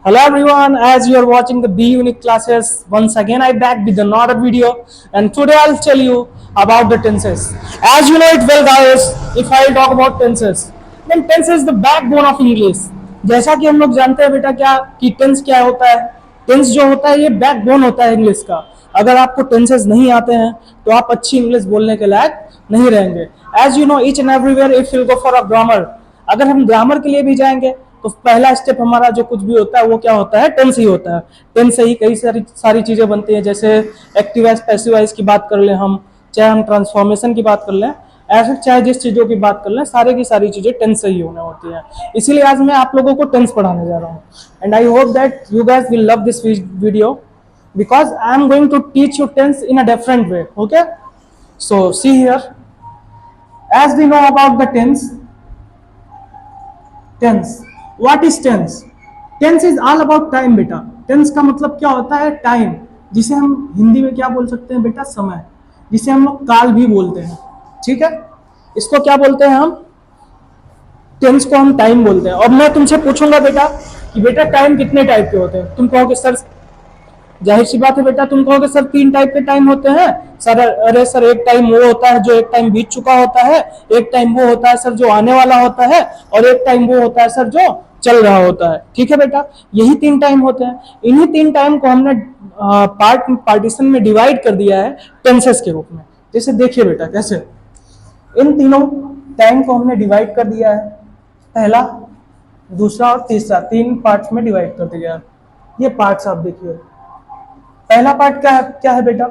Hello everyone, as you are watching the B Unit classes, once again I back with another video, and today I'll tell you about the tenses. As you know it well guys, if I talk about tenses, then tense is the backbone of English. जैसा कि हम लोग जानते हैं बेटा क्या कि tense क्या होता है, टेंस जो होता है ये बैकबोन होता है इंग्लिश का. अगर आपको टेंसेस नहीं आते हैं तो आप अच्छी इंग्लिश बोलने के लायक नहीं रहेंगे. As you know each and everywhere if you go for a grammar, अगर हम ग्रामर के लिए भी जाएंगे तो पहला स्टेप हमारा जो कुछ भी होता है वो क्या होता है, टेंस ही होता है. टेंस से ही कई सारी चीजें बनती हैं, जैसे एक्टिव वाइज पैसिव वाइज की बात कर लें हम, चाहे हम ट्रांसफॉर्मेशन की बात कर लें, ऐसे चाहे जिस चीजों की बात कर लें, सारे की सारी चीजें टेंस से ही होने होती हैं. इसीलिए आज मैं आप लोगों को टेंस पढ़ाने जा रहा हूँ. And I hope that you guys will love this video because I am going to teach you tense in a different way. Okay, so see here, as we know about the tense, what is tense? Tense is all about time बेटा. tense का मतलब क्या होता है, time, जिसे हम हिंदी में क्या बोल सकते हैं बेटा, समय, जिसे हम लोग काल भी बोलते हैं. ठीक है, इसको क्या बोलते हैं हम, टेंस को हम टाइम बोलते हैं. और मैं तुमसे पूछूंगा बेटा कि बेटा टाइम कितने टाइप के होते हैं, तुम कहोगे सर, जाहिर सी बात है बेटा तुम कहोगे सर 3 टाइप के टाइम होते हैं सर. अरे सर एक टाइम वो होता है जो एक टाइम बीत चुका होता है, एक टाइम वो होता है सर जो आने वाला होता है, और एक टाइम वो होता है सर जो चल रहा होता है. ठीक है बेटा, यही 3 टाइम होते हैं. इन्हीं 3 टाइम को हमने पार्टीशन में डिवाइड कर दिया है टेंसेस के रूप में. जैसे देखिए बेटा कैसे इन तीनों टाइम को हमने डिवाइड कर दिया है, पहला, दूसरा और तीसरा, 3 पार्ट्स में डिवाइड कर दिया है. ये पार्ट्स आप देखिए. पहला पार्ट क्या है बेटा,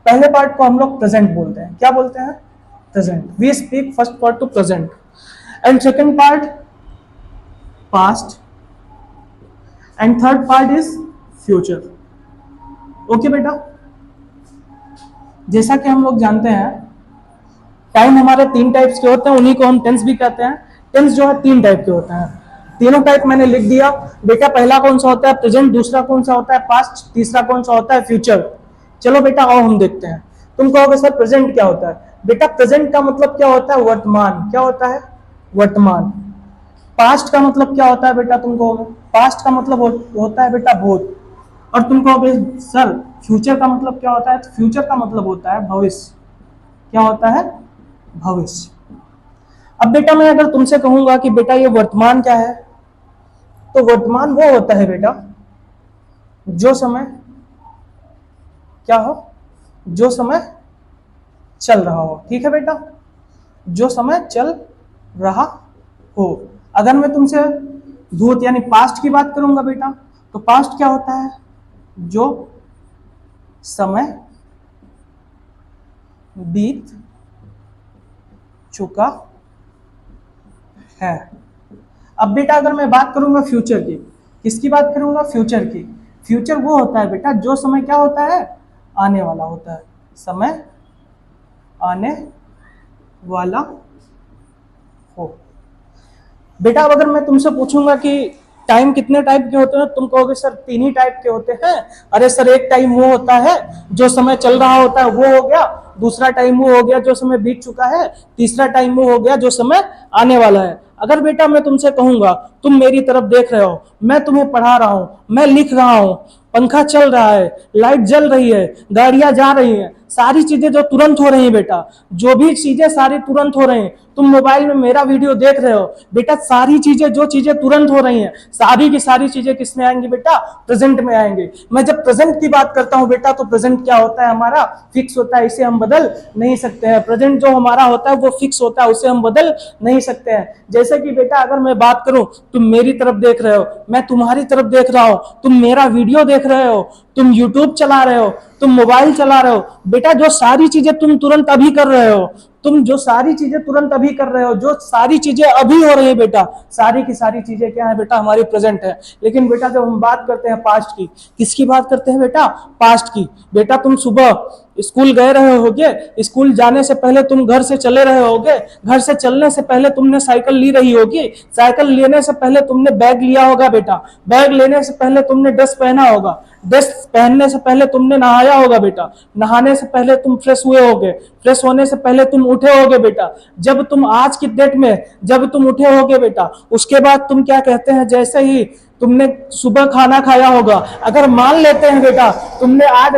पहले पार्ट को हम लोग प्रेजेंट बोलते हैं. क्या बोलते हैं, present. We speak first part to present. And second part past, and third part is future. Okay बेटा, जैसा कि हम लोग जानते हैं टाइम हमारे 3 टाइप्स के होते हैं, उन्हीं को हम टेंस भी कहते हैं. टेंस जो है 3 टाइप के होते हैं. तीनों टाइप मैंने लिख दिया बेटा. पहला कौन सा होता है, प्रेजेंट. दूसरा कौन सा होता है, पास्ट. तीसरा कौन सा होता है, फ्यूचर. चलो बेटा और हम देखते हैं. तुम कहोगे सर प्रेजेंट क्या होता है. बेटा प्रेजेंट का मतलब क्या होता है, वर्तमान. क्या होता है, वर्तमान. पास्ट का मतलब क्या होता है बेटा, तुम कहोगे पास्ट का मतलब होता है बेटा भूत. और तुम कहोगे सर फ्यूचर का मतलब क्या होता है, तो फ्यूचर का मतलब होता है भविष्य. क्या होता है, भविष्य. अब बेटा मैं अगर तुमसे कहूंगा कि बेटा ये वर्तमान क्या है, तो वर्तमान वो होता है बेटा जो समय क्या हो, जो समय चल रहा हो. ठीक है बेटा, जो समय चल रहा हो. अगर मैं तुमसे भूत यानी पास्ट की बात करूंगा बेटा, तो पास्ट क्या होता है, जो समय बीत चुका है. अब बेटा अगर मैं बात करूंगा फ्यूचर की, किसकी बात करूंगा, फ्यूचर की. फ्यूचर वो होता है बेटा जो समय क्या होता है, आने वाला होता है. समय आने वाला हो. बेटा अब अगर मैं तुमसे पूछूंगा कि टाइम कितने टाइप के होते हैं, तुम कहोगे सर 3 ही टाइप के होते हैं. अरे सर एक टाइम वो होता है जो समय चल रहा होता है, वो हो गया. दूसरा टाइम वो हो गया जो समय बीत चुका है. तीसरा टाइम वो हो गया जो समय आने वाला है. अगर बेटा मैं तुमसे कहूंगा, तुम मेरी तरफ देख रहे हो, मैं तुम्हें पढ़ा रहा हूं, मैं लिख रहा हूं, पंखा चल रहा है, लाइट जल रही है, गाड़ियां जा रही हैं, सारी चीजें जो तुरंत हो रही हैं बेटा, जो भी चीजें सारी तुरंत हो रही हैं. तुम मोबाइल में मेरा वीडियो देख रहे हो बेटा, सारी चीजें जो चीजें तुरंत हो रही हैं, सारी की सारी चीजें किस में आएंगी बेटा, प्रेजेंट में आएंगे. मैं जब प्रेजेंट की बात करता हूं बेटा, तो प्रेजेंट क्या होता है, हमारा फिक्स होता है, इसे हम बदल नहीं सकते हैं. प्रेजेंट जो हमारा होता है वो फिक्स होता है, उसे हम बदल नहीं सकते हैं. जैसे कि बेटा अगर मैं बात करूं, तुम मेरी तरफ देख रहे हो, मैं तुम्हारी तरफ देख रहा हूं, तुम मेरा वीडियो देख रहे हो, तुम यूट्यूब चला रहे हो, तुम मोबाइल चला रहे हो बेटा, जो सारी चीजें तुम तुरंत अभी कर रहे हो, तुम जो सारी चीजें तुरंत अभी कर रहे हो, जो सारी चीजें अभी हो रही है बेटा, सारी की सारी चीजें क्या है बेटा, हमारी प्रेजेंट है. लेकिन बेटा जब हम बात करते हैं पास्ट की, किसकी बात करते हैं बेटा, पास्ट की. बेटा तुम सुबह स्कूल गए रहे होगे, स्कूल जाने से पहले तुम घर से चले रहे होगे, घर से चलने से पहले तुमने साइकिल ली रही होगी, साइकिल लेने से पहले तुमने बैग लिया होगा बेटा, बैग लेने से पहले तुमने ड्रेस पहना होगा, ड्रेस पहनने से पहले तुमने नहाया होगा बेटा, नहाने से पहले तुम फ्रेश हुए होगे, फ्रेश होने से पहले तुम उठे होगे बेटा. जब तुम आज की डेट में जब तुम उठे होगे बेटा, उसके बाद तुम क्या कहते हैं, जैसे ही तुमने सुबह खाना खाया होगा। अगर मान लेते हैं बेटा तुमने आज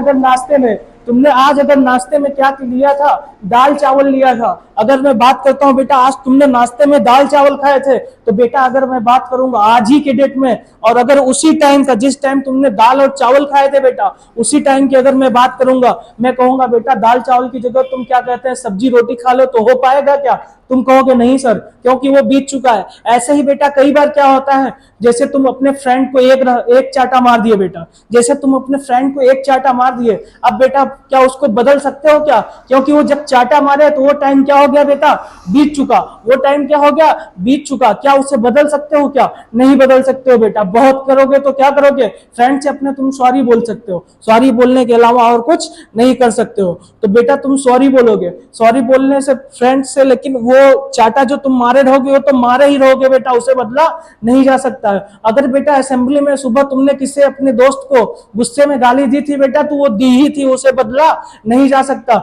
अगर नाश्ते में क्या लिया था, दाल चावल लिया था। अगर मैं बात करता हूं बेटा आज तुमने नाश्ते में दाल चावल खाए थे, तो बेटा अगर मैं बात करूंगा आज ही के डेट में, और अगर उसी टाइम का जिस टाइम तुमने दाल और चावल खाए थे बेटा, उसी टाइम की अगर मैं बात करूंगा, मैं कहूंगा बेटा दाल चावल की जगह तुम क्या कहते हैं सब्जी रोटी खा लो, तो हो पाएगा क्या? तुम कहोगे नहीं सर, क्योंकि वो बीत चुका है। ऐसे ही बेटा कई बार क्या होता है, जैसे तुम अपने फ्रेंड को एक चाटा मार दिए बेटा, जैसे तुम अपने फ्रेंड को एक चाटा मार दिए, अब बेटा क्या उसको बदल सकते हो क्या? क्योंकि वो जब चाटा मारे तो वो टाइम क्या हो गया बेटा, बीत चुका। वो टाइम क्या हो गया, बीत चुका। क्या उसे बदल सकते हो क्या? नहीं बदल सकते हो बेटा। बहुत करोगे तो क्या करोगे, फ्रेंड से अपने तुम सॉरी बोल सकते हो, सॉरी बोलने के अलावा और कुछ नहीं कर सकते हो। तो बेटा तुम सॉरी बोलोगे, सॉरी बोलने से फ्रेंड से, लेकिन वो चाटा जो तुम मारे रहोगे वो तो मारे ही रहोगे बेटा, उसे बदला नहीं जा सकता है। अगर बेटा असेंबली में सुबह तुमने किसी अपने दोस्त को गुस्से में गाली दी थी बेटा, तो वो दी ही थी, उसे बदला नहीं जा सकता।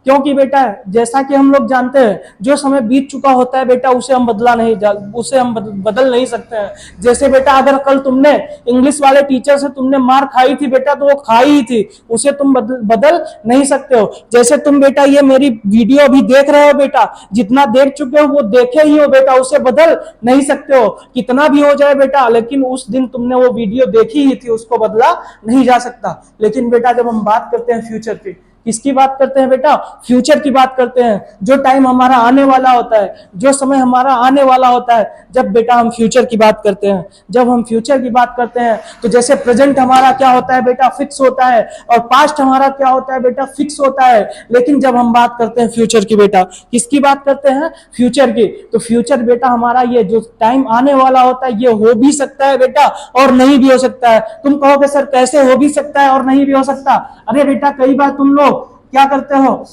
क्योंकि बेटा जैसा कि हम लोग जानते हैं, जो समय बीत चुका होता है बेटा उसे हम बदल नहीं सकते हैं। जैसे बेटा अगर कल तुमने इंग्लिश वाले टीचर से तुमने मार खाई थी बेटा, तो वो खाई ही थी, उसे तुम बदल नहीं सकते हो। जैसे तुम बेटा ये मेरी वीडियो अभी देख रहे हो बेटा, जितना देख चुके हो वो देखे ही हो बेटा, उसे बदल नहीं सकते हो, कितना भी हो जाए बेटा। लेकिन उस दिन तुमने वो वीडियो देखी ही थी, उसको बदला नहीं जा सकता। लेकिन बेटा जब हम बात करते हैं फ्यूचर की, किसकी बात करते हैं बेटा, फ्यूचर की बात करते हैं। जो टाइम हमारा आने वाला होता है, जो समय हमारा आने वाला होता है, जब बेटा हम फ्यूचर की बात करते हैं, जब हम फ्यूचर की बात करते हैं, तो जैसे प्रेजेंट हमारा क्या होता है बेटा, फिक्स होता है, और पास्ट हमारा क्या होता है बेटा, फिक्स होता है। लेकिन जब हम बात करते हैं फ्यूचर की बेटा, किसकी बात करते हैं, फ्यूचर की, तो फ्यूचर बेटा हमारा ये जो टाइम आने वाला होता है, ये हो भी सकता है बेटा और नहीं भी हो सकता है। तुम कहोगे सर कैसे हो भी सकता है और नहीं भी हो सकता? अरे बेटा कई बार तुम लोग क्या करते हो,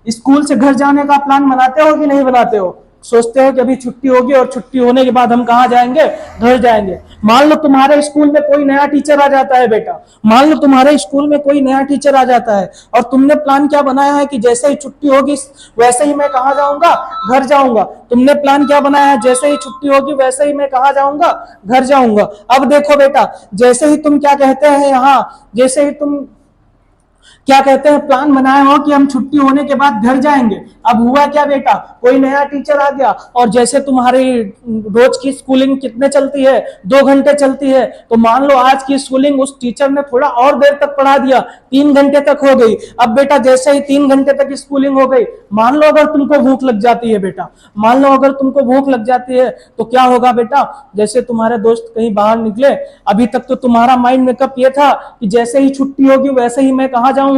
स्कूल से घर जाने का प्लान बनाते हो कि नहीं बनाते हो? सोचते हो कि अभी छुट्टी होगी और छुट्टी होने के बाद हम कहां जाएंगे, घर जाएंगे। मान लो तुम्हारे स्कूल में कोई नया टीचर आ जाता है बेटा, मान लो तुम्हारे स्कूल में कोई नया टीचर आ जाता है, और तुमने प्लान क्या बनाया है कि जैसे ही छुट्टी होगी वैसे ही मैं कहां जाऊंगा, घर जाऊंगा। तुमने प्लान क्या बनाया है, जैसे ही छुट्टी होगी वैसे ही मैं कहां जाऊंगा, घर जाऊंगा। अब देखो बेटा, जैसे ही तुम क्या कहते हैं यहाँ, जैसे ही तुम क्या कहते हैं प्लान बनाए हो कि हम छुट्टी होने के बाद घर जाएंगे, अब हुआ क्या बेटा, कोई नया टीचर आ गया, और जैसे तुम्हारी रोज की स्कूलिंग कितने चलती है, 2 घंटे चलती है, तो मान लो आज की स्कूलिंग उस टीचर ने थोड़ा और देर तक पढ़ा दिया, 3 घंटे तक हो गई। अब बेटा जैसे ही 3 घंटे तक स्कूलिंग हो गई, मान लो अगर तुमको भूख लग जाती है बेटा, मान लो अगर तुमको भूख लग जाती है, तो क्या होगा बेटा, जैसे तुम्हारे दोस्त कहीं बाहर निकले, अभी तक तो तुम्हारा माइंड मेकअप ये था कि जैसे ही छुट्टी होगी वैसे ही मैं कहां जाऊंगा,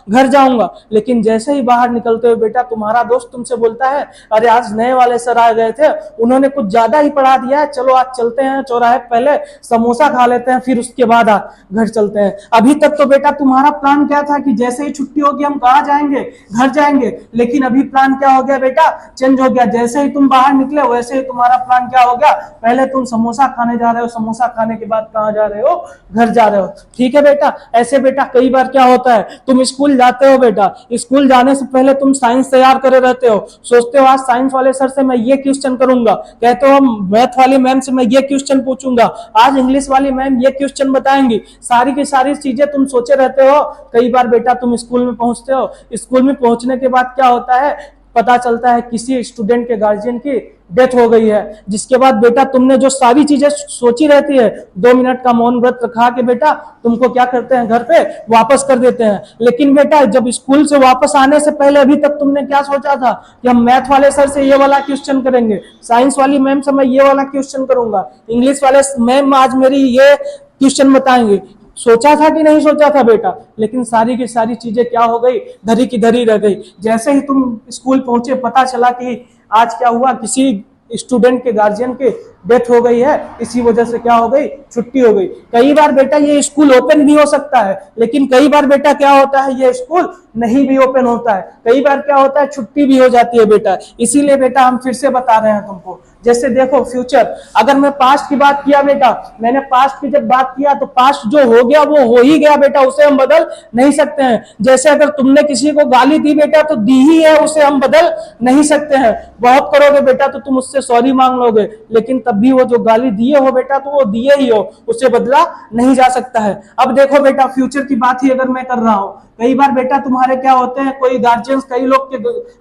घर जाऊंगा। लेकिन जैसे ही बाहर निकलते हुए बेटा तुम्हारा दोस्त तुमसे बोलता है, अरे आज नए वाले सर आ गए थे, उन्होंने कुछ ज्यादा ही पढ़ा दिया है, चलो आज चलते हैं चौराहे, पहले समोसा खा लेते हैं, फिर उसके बाद घर चलते हैं। अभी तक तो बेटा तुम्हारा प्लान क्या था कि जैसे ही छुट्टी होगी हम कहां जाएंगे, घर जाएंगे। लेकिन अभी प्लान क्या हो गया बेटा, चेंज हो गया। जैसे ही तुम बाहर निकले वैसे ही तुम्हारा प्लान क्या हो गया, पहले तुम समोसा खाने जा रहे हो, समोसा खाने के बाद कहां जा रहे हो, घर जा रहे हो। ठीक है बेटा, ऐसे बेटा कई बार क्या होता है, तुम स्कूल जाते हो बेटा, स्कूल जाने से पहले तुम साइंस तैयार करे रहते हो, सोचते हो आज साइंस वाले सर से मैं ये क्वेश्चन करूंगा, कहते हो मैथ वाली मैम से मैं ये क्वेश्चन पूछूंगा, आज इंग्लिश वाली मैम ये क्वेश्चन बताएंगी, सारी की सारी चीजें तुम सोचे रहते हो। कई बार बेटा तुम स्कूल में पहुंचते हो, स्कूल में पहुंचने के बाद क्या होता है, पता चलता है किसी स्टूडेंट के गार्जियन की डेथ हो गई है, जिसके बाद बेटा तुमने जो सारी चीजें सोची रहती है, 2 मिनट का मौन व्रत रखा के बेटा तुमको क्या करते हैं, घर पे वापस कर देते हैं। लेकिन बेटा जब स्कूल से वापस आने से पहले अभी तक तुमने क्या सोचा था कि हम मैथ वाले सर से ये वाला क्वेश्चन करेंगे, साइंस वाली मैम से मैं ये वाला क्वेश्चन करूंगा, इंग्लिश वाले मैम आज मेरी ये क्वेश्चन बताएंगे। सोचा था कि नहीं सोचा था बेटा? लेकिन सारी की सारी चीजें क्या हो गई, धरी की धरी रह गई। जैसे ही तुम स्कूल पहुंचे पता चला कि आज क्या हुआ, किसी स्टूडेंट के गार्जियन के डेथ हो गई है, इसी वजह से क्या हो गई, छुट्टी हो गई। कई बार बेटा ये स्कूल ओपन भी हो सकता है, लेकिन कई बार बेटा क्या होता है, ये स्कूल नहीं भी ओपन होता है, कई बार क्या होता है, छुट्टी भी हो जाती है बेटा। इसीलिए बेटा हम फिर से बता रहे हैं तुमको, जैसे देखो फ्यूचर, अगर मैं पास्ट की बात किया बेटा, मैंने पास्ट की जब बात किया तो पास्ट जो हो गया वो हो ही गया बेटा, उसे हम बदल नहीं सकते हैं। जैसे अगर तुमने किसी को गाली दी बेटा तो दी ही है, उसे हम बदल नहीं सकते हैं। बहुत करोगे बेटा तो तुम उससे सॉरी मांग लोगे, लेकिन तब भी वो जो गाली दिए हो बेटा तो वो दिए ही हो, उसे बदला नहीं जा सकता है। अब देखो बेटा फ्यूचर की बात ही अगर मैं कर रहा हूं, कई बार बेटा तुम्हारे क्या होते हैं, कोई गार्जियंस कई लोग के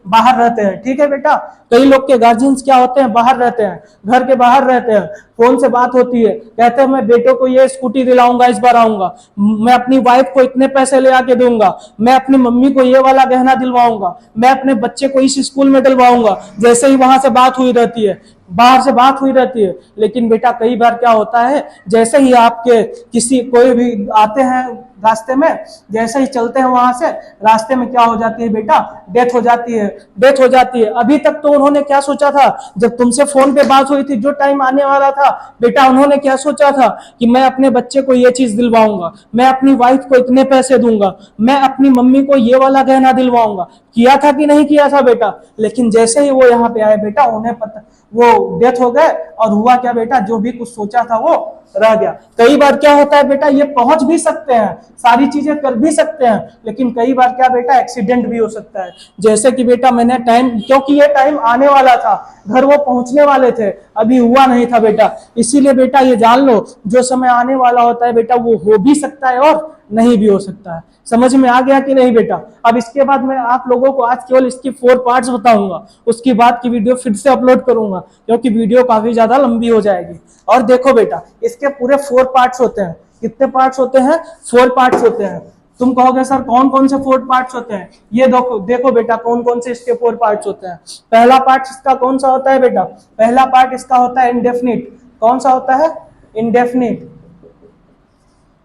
बाहर रहते हैं, ठीक है बेटा, कई लोग के गार्जियंस क्या होते हैं, बाहर रहते हैं, घर के बाहर रहते हैं। फोन से बात होती है, कहते हैं मैं बेटों को ये स्कूटी दिलाऊंगा, इस बार आऊंगा, मैं अपनी वाइफ को इतने पैसे ले आके दूंगा, मैं अपनी मम्मी को ये वाला गहना दिलवाऊंगा, मैं अपने बच्चे को इस स्कूल में दिलवाऊंगा। जैसे ही वहां से बात हुई रहती है, बाहर से बात हुई रहती है, लेकिन बेटा कई बार क्या होता है, जैसे ही आपके किसी कोई भी आते हैं रास्ते में, जैसे ही चलते हैं वहां से, रास्ते में क्या हो जाती है बेटा, डेथ हो जाती है, डेथ हो जाती है। अभी तक तो उन्होंने क्या सोचा था, जब तुमसे फोन पे बात हुई थी, जो टाइम आने वाला था बेटा, उन्होंने क्या सोचा था कि मैं अपने बच्चे को ये चीज दिलवाऊंगा, मैं अपनी वाइफ को इतने पैसे दूंगा, मैं अपनी मम्मी को ये वाला गहना दिलवाऊंगा। किया था कि नहीं किया था बेटा? लेकिन जैसे ही वो यहाँ पे आए बेटा, उन्हें पता, वो डेथ हो गए, और हुआ क्या बेटा, जो भी कुछ सोचा था वो रह गया। कई बार क्या होता है बेटा, ये पहुंच भी सकते हैं, सारी चीजें कर भी सकते हैं, लेकिन कई बार क्या बेटा, एक्सीडेंट भी हो सकता है। जैसे कि बेटा मैंने टाइम, क्योंकि ये टाइम आने वाला था, घर वो पहुंचने वाले थे, अभी हुआ नहीं था बेटा, इसीलिए बेटा ये जान लो, जो समय आने वाला होता है बेटा वो हो भी सकता है और नहीं भी हो सकता है। समझ में आ गया कि नहीं बेटा? अब इसके बाद मैं आप लोगों को आज केवल इसकी 4 पार्ट्स बताऊंगा, उसकी बाद की वीडियो फिर से अपलोड करूंगा, क्योंकि वीडियो काफी ज्यादा लंबी हो जाएगी। और देखो बेटा, इसके पूरे 4 पार्ट्स होते हैं। कितने पार्ट्स होते हैं? 4 पार्ट्स होते हैं। तुम कहोगे सर कौन कौन से 4 पार्ट्स होते हैं? ये देखो देखो बेटा, कौन कौन से इसके 4 पार्ट्स होते हैं। पहला पार्ट इसका कौन सा होता है बेटा? पहला पार्ट इसका होता है इंडेफिनिट। कौन सा होता है? इंडेफिनिट।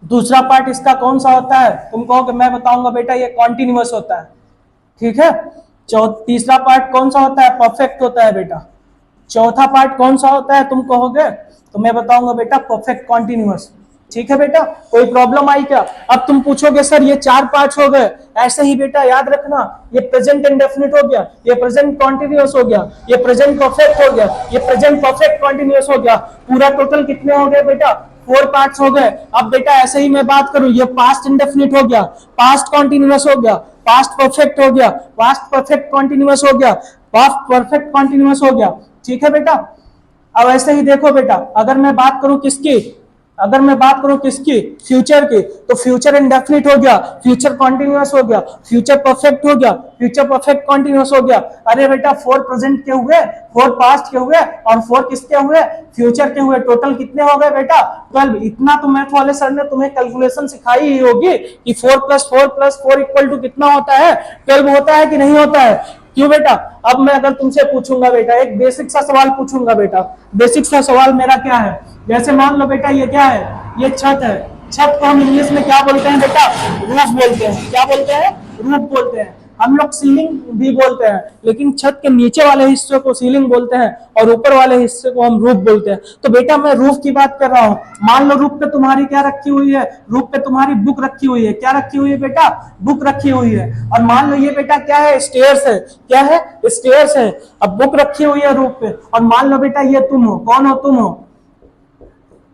दूसरा पार्ट इसका कौन सा होता है? तुम कहोगे मैं बताऊंगा बेटा, ये कॉन्टिन्यूअस होता है, ठीक है। तीसरा पार्ट कौन सा होता है? परफेक्ट होता है बेटा। चौथा पार्ट कौन सा होता है? तुम कहोगे तो मैं बताऊंगा बेटा, परफेक्ट कॉन्टिन्यूअस, ठीक है बेटा। कोई प्रॉब्लम आई क्या? अब तुम पूछोगे सर ये 4 पार्ट्स हो गए, ऐसे ही बेटा याद रखना, ये प्रेजेंट इंडेफिनिट हो गया, ये प्रेजेंट कॉन्टिन्यूअस हो गया, ये प्रेजेंट परफेक्ट हो गया, ये प्रेजेंट परफेक्ट कॉन्टिन्यूअस हो गया। पूरा टोटल कितने हो गए बेटा? 4 पार्ट्स हो गए। अब बेटा ऐसे ही मैं बात करूं, ये पास्ट इंडेफिनिट हो गया, पास्ट कॉन्टिन्यूअस हो गया, पास्ट परफेक्ट हो गया, पास्ट परफेक्ट कॉन्टिन्यूअस हो गया, पास्ट परफेक्ट कॉन्टिन्यूअस हो गया, ठीक है बेटा। अब ऐसे ही देखो बेटा, अगर मैं बात करूं किसकी, अगर मैं बात करूं किसकी, फ्यूचर की, तो फ्यूचर इंडेफिनिट हो गया, फ्यूचर कॉन्टिन्यूअस हो गया, फ्यूचर परफेक्ट हो गया, फ्यूचर परफेक्ट कॉन्टिन्यूअस हो गया। अरे बेटा 4 प्रेजेंट के हुए, 4 पास्ट के हुए, और 4 किसके हुए? फ्यूचर के हुए। टोटल कितने हो गए बेटा? 12। इतना तो मैथ वाले सर ने तुम्हें कैलकुलेशन सिखाई ही होगी कि 4 + 4 + 4 इक्वल टू कितना होता है? 12 होता है कि नहीं होता है? क्यों बेटा? अब मैं अगर तुमसे पूछूंगा बेटा, एक बेसिक सा सवाल पूछूंगा बेटा, बेसिक सा सवाल मेरा क्या है, जैसे मान लो बेटा ये क्या है, ये छत है। छत को हम इंग्लिश में क्या बोलते हैं बेटा? रूफ बोलते हैं। क्या बोलते हैं? रूफ बोलते हैं। हम लोग सीलिंग भी बोलते हैं, लेकिन छत के नीचे वाले हिस्से को सीलिंग बोलते हैं और ऊपर वाले हिस्से को हम रूफ बोलते हैं। तो बेटा मैं रूफ की बात कर रहा हूं। मान लो रूफ पे तुम्हारी क्या रखी हुई है? रूफ पे तुम्हारी बुक रखी हुई है। क्या रखी हुई है बेटा? बुक रखी हुई है। और मान लो ये बेटा क्या है? स्टेयर्स है। क्या है? स्टेयर्स है। अब बुक रखी हुई है रूफ पे, और मान लो बेटा ये तुम हो। कौन हो? तुम हो।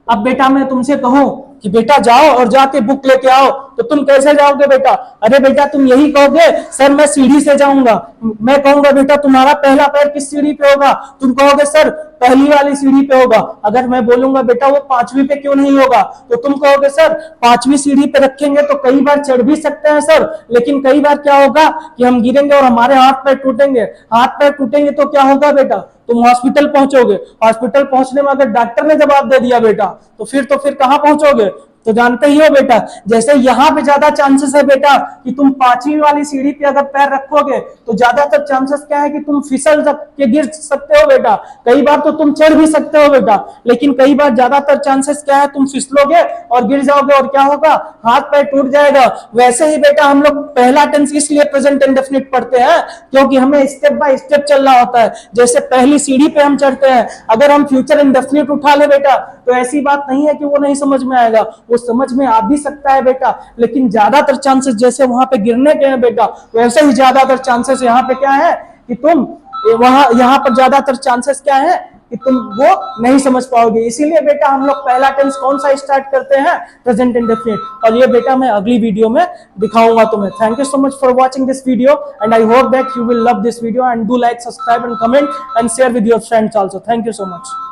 अब बेटा मैं तुमसे कहूं कि बेटा जाओ और जाके बुक लेके आओ, तो तुम कैसे जाओगे बेटा? अरे बेटा तुम यही कहोगे सर मैं सीढ़ी से जाऊंगा। मैं कहूंगा बेटा तुम्हारा पहला पैर किस सीढ़ी पे होगा? तुम कहोगे सर पहली वाली सीढ़ी पे होगा। अगर मैं बोलूंगा बेटा वो 5वीं पे क्यों नहीं होगा, तो तुम कहोगे सर 5वीं सीढ़ी पे रखेंगे तो कई बार चढ़ भी सकते हैं सर, लेकिन कई बार क्या होगा कि हम गिरेंगे और हमारे हाथ पैर टूटेंगे। हाथ पैर टूटेंगे तो क्या होगा बेटा? तुम हॉस्पिटल पहुंचोगे। हॉस्पिटल पहुंचने में अगर डॉक्टर ने जवाब दे दिया बेटा, तो फिर कहां पहुंचोगे? तो जानते ही हो बेटा, जैसे यहाँ पे ज्यादा चांसेस है बेटा कि तुम 5वीं वाली सीढ़ी पे अगर पैर रखोगे तो ज्यादातर चांसेस क्या है कि तुम फिसल के गिर सकते हो बेटा। कई बार तो तुम चढ़ भी सकते हो बेटा, लेकिन कई बार ज्यादातर चांसेस क्या है, तुम फिसलोगे और गिर जाओगे और क्या होगा? हाथ पैर टूट जाएगा। वैसे ही बेटा हम लोग पहला टेंस इसलिए प्रेजेंट इंडेफिनिट पढ़ते हैं क्योंकि हमें स्टेप बाय स्टेप चलना होता है। जैसे पहली सीढ़ी पे हम चढ़ते हैं, अगर हम फ्यूचर इंडेफिनिट उठा ले बेटा तो ऐसी बात नहीं है कि वो नहीं समझ में आएगा, वो समझ में आ भी सकता है बेटा, लेकिन ज्यादातर चांसेस जैसे वहां पे गिरने के हैं बेटा, वैसे ही ज्यादातर चांसेस यहाँ पे क्या है कि तुम यहाँ पर ज्यादातर चांसेस क्या है कि तुम वो नहीं समझ पाओगे। इसीलिए बेटा हम लोग पहला टेंस कौन सा स्टार्ट करते हैं, प्रेजेंट इंडेफिनिट, और ये बेटा मैं अगली वीडियो में दिखाऊंगा तुम्हें। Thank you so much for watching this video and I hope that you will love this video and do like, subscribe and comment and share with your friends also. Thank you so much.